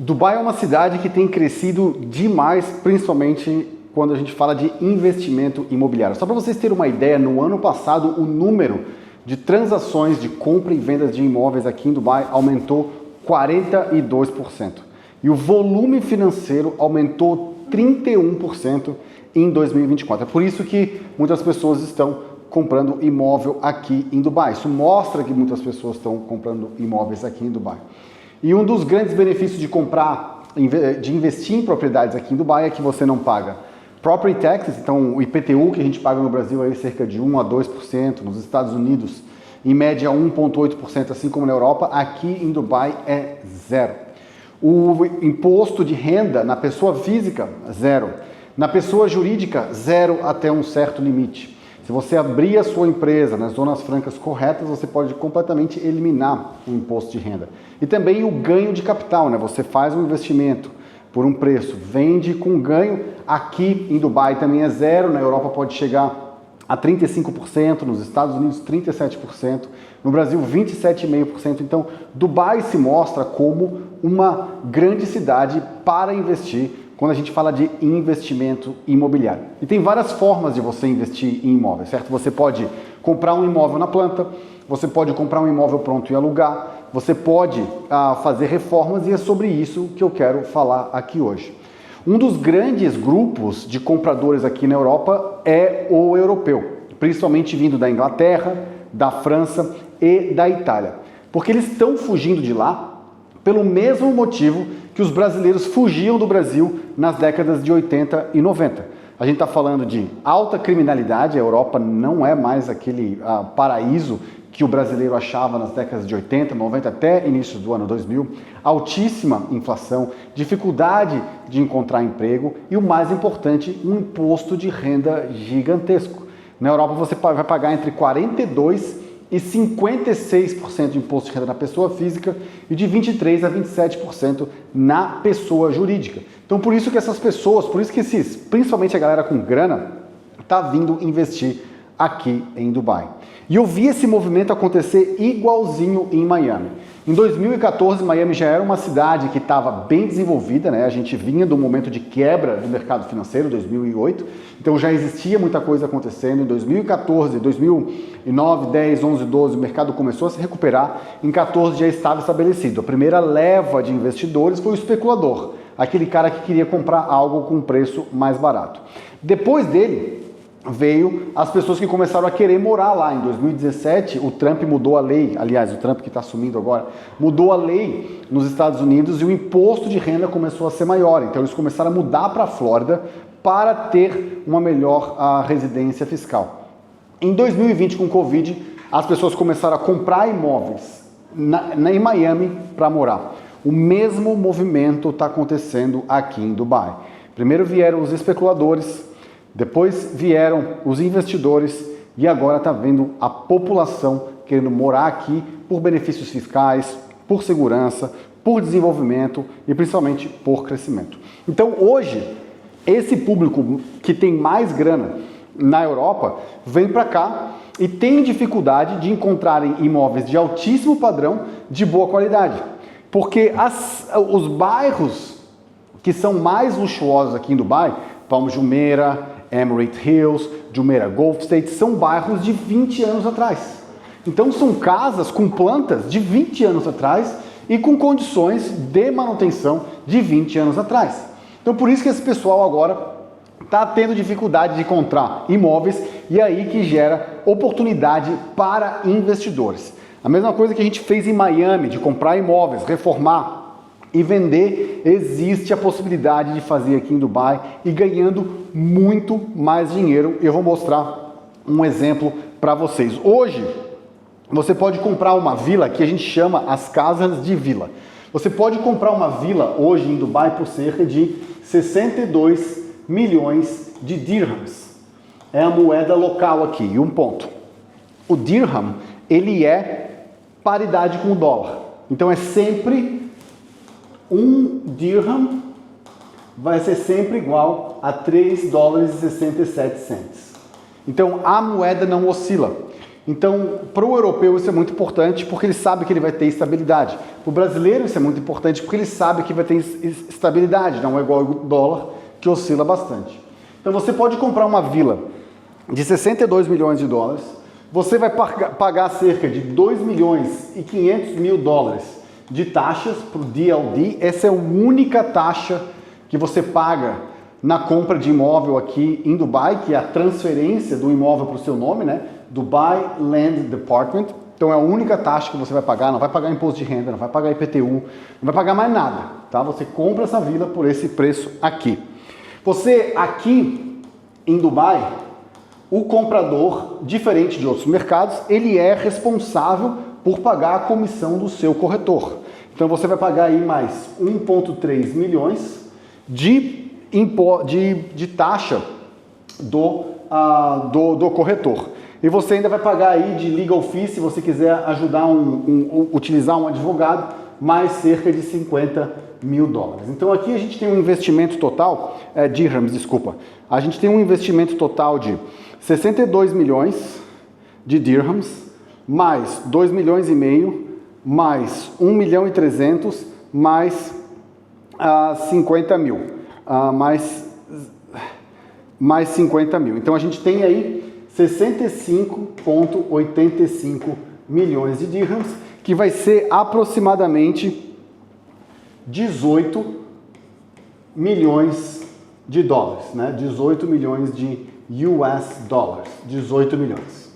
Dubai é uma cidade que tem crescido demais, principalmente quando a gente fala de investimento imobiliário. Só para vocês terem uma ideia, no ano passado o número de transações de compra e venda de imóveis aqui em Dubai aumentou 42%. E o volume financeiro aumentou 31% em 2024. É por isso que muitas pessoas estão comprando imóvel aqui em Dubai. Isso mostra que muitas pessoas estão comprando imóveis aqui em Dubai. E um dos grandes benefícios de de investir em propriedades aqui em Dubai é que você não paga property taxes, então o IPTU que a gente paga no Brasil é cerca de 1 a 2%, nos Estados Unidos em média 1,8%, assim como na Europa, aqui em Dubai é zero. O imposto de renda na pessoa física, zero. Na pessoa jurídica, zero até um certo limite. Se você abrir a sua empresa nas zonas francas corretas, você pode completamente eliminar o imposto de renda. E também o ganho de capital, né? Você faz um investimento por um preço, vende com ganho. Aqui em Dubai também é zero, na Europa pode chegar a 35%, nos Estados Unidos 37%, no Brasil 27,5%. Então, Dubai se mostra como uma grande cidade para investir quando a gente fala de investimento imobiliário. E tem várias formas de você investir em imóveis, certo? Você pode comprar um imóvel na planta, você pode comprar um imóvel pronto e alugar, você pode fazer reformas, e é sobre isso que eu quero falar aqui hoje. Um dos grandes grupos de compradores aqui na Europa é o europeu, principalmente vindo da Inglaterra, da França e da Itália, porque eles estão fugindo de lá pelo mesmo motivo que os brasileiros fugiam do Brasil nas décadas de 80 e 90. A gente está falando de alta criminalidade, a Europa não é mais aquele paraíso que o brasileiro achava nas décadas de 80, 90 até início do ano 2000, altíssima inflação, dificuldade de encontrar emprego e o mais importante, um imposto de renda gigantesco. Na Europa você vai pagar entre 42% e 56% de imposto de renda na pessoa física e de 23% a 27% na pessoa jurídica. Então por isso que essas pessoas, por isso que principalmente a galera com grana, está vindo investir aqui em Dubai. E eu vi esse movimento acontecer igualzinho em Miami. Em 2014, Miami já era uma cidade que estava bem desenvolvida, né? A gente vinha do momento de quebra do mercado financeiro, 2008, então já existia muita coisa acontecendo. Em 2014, 2009, 10, 11, 12, o mercado começou a se recuperar, em 14 já estava estabelecido. A primeira leva de investidores foi o especulador, aquele cara que queria comprar algo com um preço mais barato. Depois dele, veio as pessoas que começaram a querer morar lá. Em 2017, o Trump mudou a lei, aliás, o Trump que está assumindo agora, mudou a lei nos Estados Unidos e o imposto de renda começou a ser maior. Então eles começaram a mudar para a Flórida para ter uma melhor residência fiscal. Em 2020, com o Covid, as pessoas começaram a comprar imóveis em Miami para morar. O mesmo movimento está acontecendo aqui em Dubai. Primeiro vieram os especuladores, depois vieram os investidores e agora está vendo a população querendo morar aqui por benefícios fiscais, por segurança, por desenvolvimento e principalmente por crescimento. Então hoje, esse público que tem mais grana na Europa vem para cá e tem dificuldade de encontrarem imóveis de altíssimo padrão, de boa qualidade. Porque os bairros que são mais luxuosos aqui em Dubai, Palm Jumeirah, Emirate Hills, Jumeirah Golf State, são bairros de 20 anos atrás. Então são casas com plantas de 20 anos atrás e com condições de manutenção de 20 anos atrás. Então por isso que esse pessoal agora está tendo dificuldade de encontrar imóveis e aí que gera oportunidade para investidores. A mesma coisa que a gente fez em Miami, de comprar imóveis, reformar e vender, existe a possibilidade de fazer aqui em Dubai e ganhando muito mais dinheiro. Eu vou mostrar um exemplo para vocês. Hoje, você pode comprar uma vila que a gente chama as casas de vila. Você pode comprar uma vila hoje em Dubai por cerca de 62 milhões de dirhams. É a moeda local aqui, e um ponto. O dirham, ele é paridade com o dólar. Então é sempre um dirham vai ser sempre igual a 3 dólares e 67 cents. Então a moeda não oscila. Então, para o europeu isso é muito importante porque ele sabe que ele vai ter estabilidade. Para o brasileiro isso é muito importante porque ele sabe que vai ter estabilidade, não é igual ao dólar, que oscila bastante. Então você pode comprar uma vila de 62 milhões de dólares, você vai pagar cerca de 2 milhões e 500 mil dólares de taxas para o DLD. Essa é a única taxa que você paga na compra de imóvel aqui em Dubai, que é a transferência do imóvel para o seu nome, né? Dubai Land Department. Então é a única taxa que você vai pagar, não vai pagar imposto de renda, não vai pagar IPTU, não vai pagar mais nada, tá? Você compra essa vila por esse preço aqui. Você aqui em Dubai, o comprador, diferente de outros mercados, ele é responsável por pagar a comissão do seu corretor. Então você vai pagar aí mais 1,3 milhões de taxa do corretor. E você ainda vai pagar aí de legal fees, se você quiser ajudar utilizar um advogado, mais cerca de 50 mil dólares. Então aqui a gente tem um investimento total, dirhams, desculpa. A gente tem um investimento total de 62 milhões de dirhams, mais 2 milhões e meio, mais 1 milhão e 300, mais 50 mil. Mais 50 mil. Então a gente tem aí 65,85 milhões de dirhams, que vai ser aproximadamente 18 milhões de dólares, né? 18 milhões de US dólares, 18 milhões.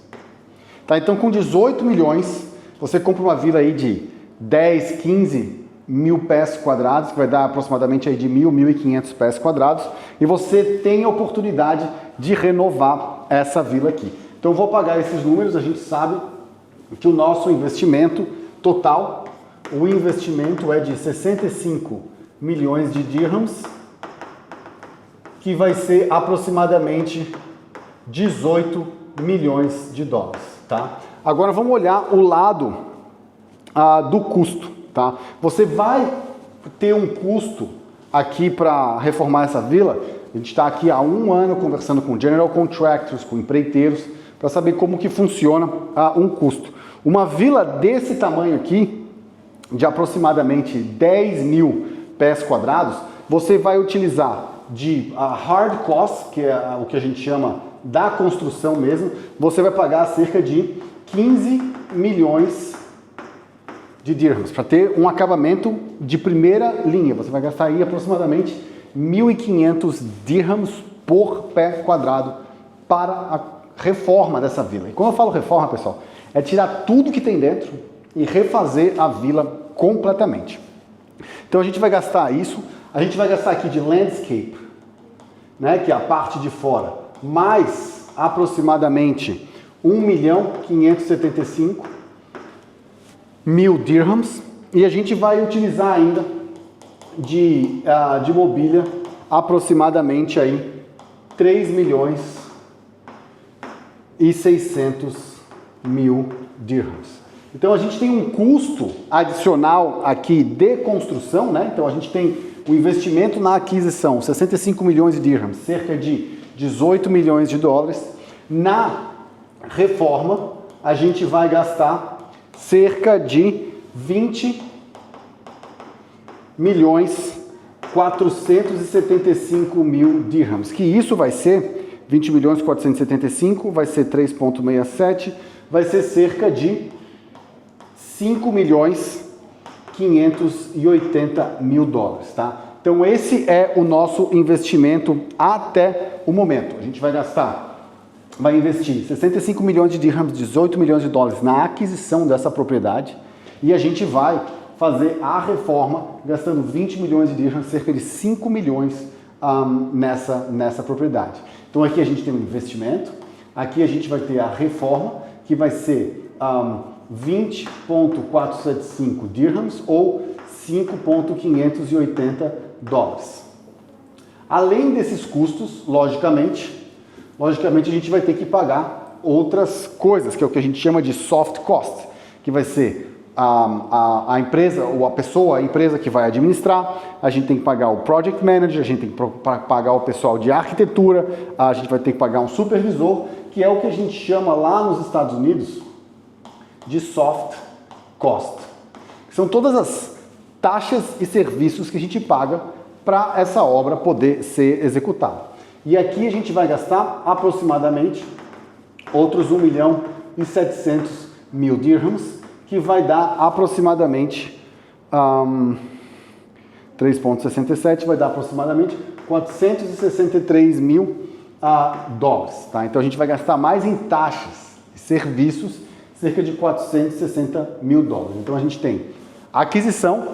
Tá, então com 18 milhões, você compra uma vila aí de 10, 15 mil pés quadrados, que vai dar aproximadamente aí de 1.500 pés quadrados, e você tem a oportunidade de renovar essa vila aqui. Então eu vou pagar esses números, a gente sabe que o nosso investimento total, o investimento é de 65 milhões de dirhams, que vai ser aproximadamente 18 milhões de dólares, tá? Agora vamos olhar o lado do custo. Tá? Você vai ter um custo aqui para reformar essa vila. A gente está aqui há 1 ano conversando com general contractors, com empreiteiros, para saber como que funciona um custo. Uma vila desse tamanho aqui, de aproximadamente 10 mil pés quadrados, você vai utilizar de hard cost, que é o que a gente chama da construção mesmo, você vai pagar cerca de 15 milhões de dirhams, para ter um acabamento de primeira linha. Você vai gastar aí aproximadamente 1.500 dirhams por pé quadrado para a reforma dessa vila. E quando eu falo reforma, pessoal, é tirar tudo que tem dentro e refazer a vila completamente. Então a gente vai gastar isso, a gente vai gastar aqui de landscape, né, que é a parte de fora, mais aproximadamente 1.575.000 dirhams, e a gente vai utilizar ainda de mobília aproximadamente aí 3.600.000 dirhams. Então a gente tem um custo adicional aqui de construção, né? Então a gente tem o investimento na aquisição, 65 milhões de dirhams, cerca de 18 milhões de dólares. Na reforma a gente vai gastar cerca de 20.475.000 dirhams, que isso vai ser 20.475, vai ser 3,67, vai ser cerca de 5.580.000 dólares, tá? Então esse é o nosso investimento até o momento. A gente vai investir 65 milhões de dirhams, 18 milhões de dólares na aquisição dessa propriedade, e a gente vai fazer a reforma gastando 20 milhões de dirhams, cerca de 5 milhões nessa propriedade. Então aqui a gente tem um investimento, aqui a gente vai ter a reforma, que vai ser 20.475 dirhams ou 5.580 dólares. Além desses custos, logicamente a gente vai ter que pagar outras coisas, que é o que a gente chama de soft cost, que vai ser a empresa, ou a empresa que vai administrar, a gente tem que pagar o project manager, a gente tem que pagar o pessoal de arquitetura, a gente vai ter que pagar um supervisor, que é o que a gente chama lá nos Estados Unidos de soft cost. São todas as taxas e serviços que a gente paga para essa obra poder ser executada. E aqui a gente vai gastar aproximadamente outros 1.700.000 dirhams, que vai dar aproximadamente 3,67, vai dar aproximadamente 463 mil dólares. Tá? Então a gente vai gastar mais em taxas e serviços, cerca de 460 mil dólares. Então a gente tem a aquisição,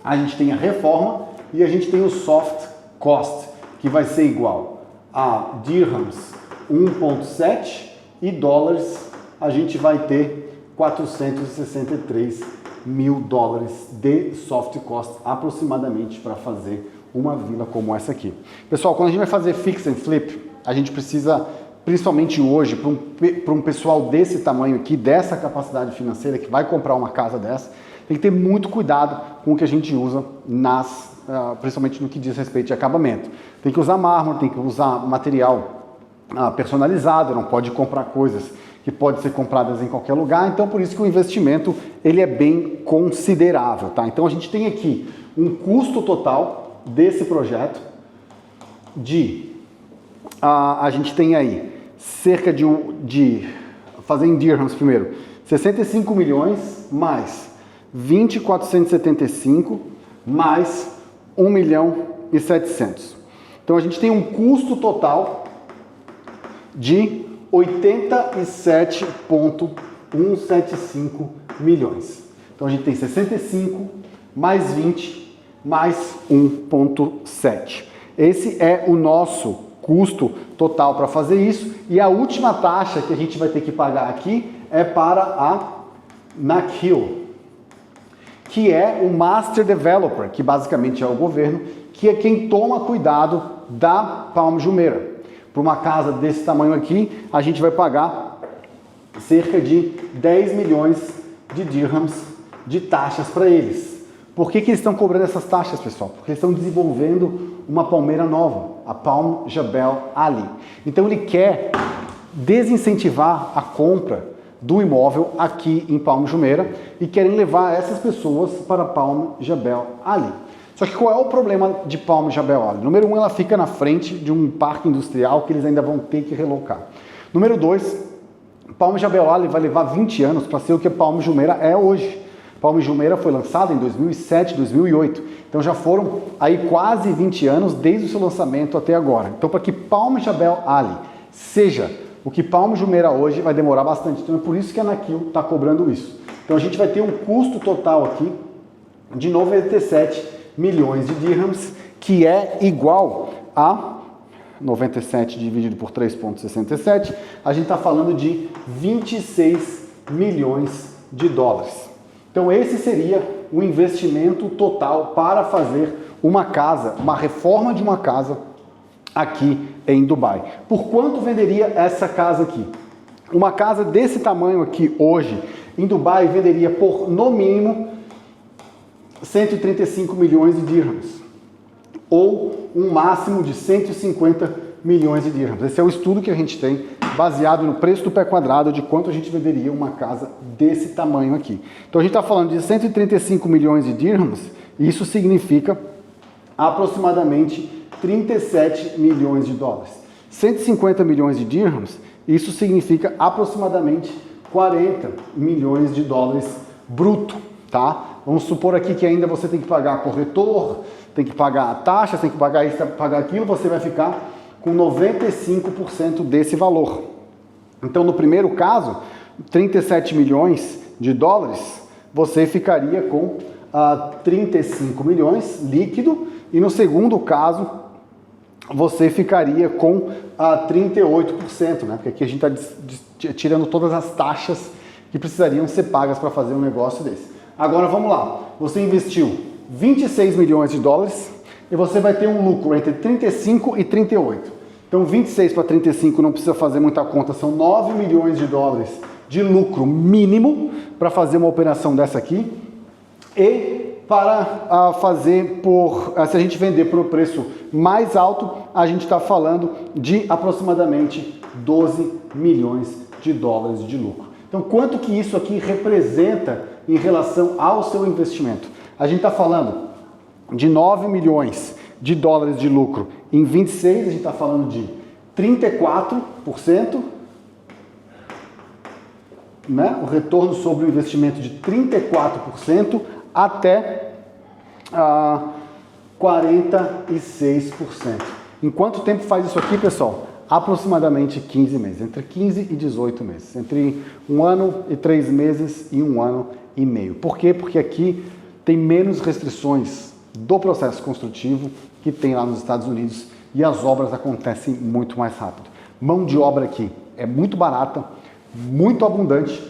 a gente tem a reforma e a gente tem o soft cost, que vai ser igual a dirhams 1,7 e dólares a gente vai ter 463 mil dólares de soft cost aproximadamente para fazer uma vila como essa aqui. Pessoal, quando a gente vai fazer fix and flip, a gente precisa, principalmente hoje, para um pessoal desse tamanho aqui, dessa capacidade financeira, que vai comprar uma casa dessa, tem que ter muito cuidado com o que a gente usa principalmente no que diz respeito de acabamento. Tem que usar mármore, tem que usar material personalizado, não pode comprar coisas que podem ser compradas em qualquer lugar, então por isso que o investimento ele é bem considerável, tá? Então a gente tem aqui um custo total desse projeto a gente tem aí cerca de fazer em dirhams primeiro, 65 milhões mais 20.475 mais 1.700.000. Então a gente tem um custo total de 87,175 milhões. Então a gente tem 65 mais 20 mais 1,7. Esse é o nosso custo total para fazer isso. E a última taxa que a gente vai ter que pagar aqui é para a Nakheel, que é o Master Developer, que basicamente é o governo, que é quem toma cuidado da Palm Jumeirah. Para uma casa desse tamanho aqui, a gente vai pagar cerca de 10 milhões de dirhams de taxas para eles. Por que eles estão cobrando essas taxas, pessoal? Porque eles estão desenvolvendo uma palmeira nova, a Palm Jebel Ali. Então ele quer desincentivar a compra do imóvel aqui em Palm Jumeirah e querem levar essas pessoas para Palm Jebel Ali. Só que qual é o problema de Palm Jebel Ali? Número 1, ela fica na frente de um parque industrial que eles ainda vão ter que relocar. Número 2, Palm Jebel Ali vai levar 20 anos para ser o que Palm Jumeirah é hoje. Palm Jumeirah foi lançada em 2007, 2008. Então já foram aí quase 20 anos desde o seu lançamento até agora. Então para que Palm Jebel Ali seja o que Palm Jumeirah hoje vai demorar bastante. Então é por isso que a Nakheel está cobrando isso. Então a gente vai ter um custo total aqui de 97 milhões de dirhams, que é igual a 97 dividido por 3,67, a gente está falando de 26 milhões de dólares. Então esse seria o investimento total para fazer uma casa, uma reforma de uma casa aqui em Dubai. Por quanto venderia essa casa aqui? Uma casa desse tamanho aqui hoje em Dubai venderia por no mínimo 135 milhões de dirhams, ou um máximo de 150 milhões de dirhams. Esse é o estudo que a gente tem, baseado no preço do pé quadrado, de quanto a gente venderia uma casa desse tamanho aqui. Então a gente está falando de 135 milhões de dirhams, e isso significa aproximadamente 37 milhões de dólares. 150 milhões de dirhams, isso significa aproximadamente 40 milhões de dólares bruto, tá? Vamos supor aqui que ainda você tem que pagar corretor, tem que pagar taxas, tem que pagar isso, pagar aquilo, você vai ficar com 95% desse valor. Então, no primeiro caso, 37 milhões de dólares, você ficaria com 35 milhões líquido, e no segundo caso, você ficaria com 38%, né? Porque aqui a gente está tirando todas as taxas que precisariam ser pagas para fazer um negócio desse. Agora vamos lá, você investiu 26 milhões de dólares e você vai ter um lucro entre 35 e 38. Então 26 para 35 não precisa fazer muita conta, são 9 milhões de dólares de lucro mínimo para fazer uma operação dessa aqui. E para fazer se a gente vender por um preço mais alto, a gente está falando de aproximadamente 12 milhões de dólares de lucro. Então, quanto que isso aqui representa em relação ao seu investimento? A gente está falando de 9 milhões de dólares de lucro em 26, a gente está falando de 34%, né? O retorno sobre o investimento de 34% até 46%. Em quanto tempo faz isso aqui, pessoal? Aproximadamente 15 meses, entre 15 e 18 meses, entre 1 ano e 3 meses e 1 ano e meio. Por quê? Porque aqui tem menos restrições do processo construtivo que tem lá nos Estados Unidos e as obras acontecem muito mais rápido. Mão de obra aqui é muito barata, muito abundante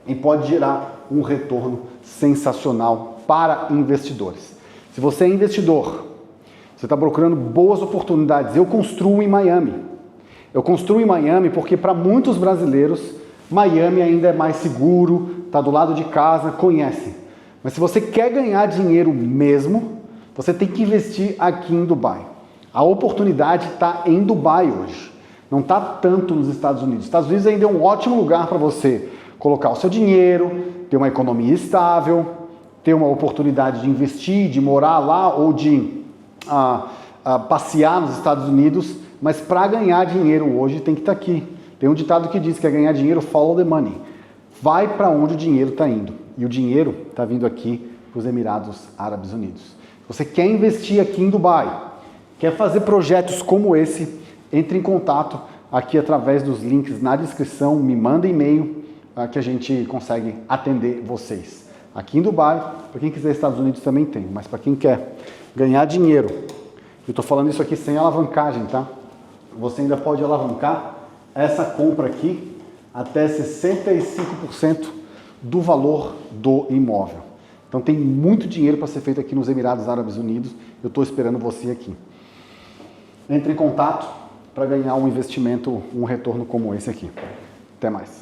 e pode gerar um retorno sensacional para investidores. Se você é investidor, você está procurando boas oportunidades, eu construo em Miami. Eu construo em Miami porque para muitos brasileiros, Miami ainda é mais seguro, está do lado de casa, conhecem. Mas se você quer ganhar dinheiro mesmo, você tem que investir aqui em Dubai. A oportunidade está em Dubai hoje, não está tanto nos Estados Unidos. Os Estados Unidos ainda é um ótimo lugar para você colocar o seu dinheiro, ter uma economia estável, ter uma oportunidade de investir, de morar lá ou de passear nos Estados Unidos. Mas para ganhar dinheiro hoje tem que estar aqui. Tem um ditado que diz que é ganhar dinheiro, follow the money. Vai para onde o dinheiro está indo. E o dinheiro está vindo aqui para os Emirados Árabes Unidos. Se você quer investir aqui em Dubai, quer fazer projetos como esse, entre em contato aqui através dos links na descrição, me manda e-mail que a gente consegue atender vocês. Aqui em Dubai, para quem quiser Estados Unidos também tem, mas para quem quer ganhar dinheiro, eu estou falando isso aqui sem alavancagem, tá? Você ainda pode alavancar essa compra aqui até 65% do valor do imóvel. Então tem muito dinheiro para ser feito aqui nos Emirados Árabes Unidos. Eu estou esperando você aqui. Entre em contato para ganhar um investimento, um retorno como esse aqui. Até mais.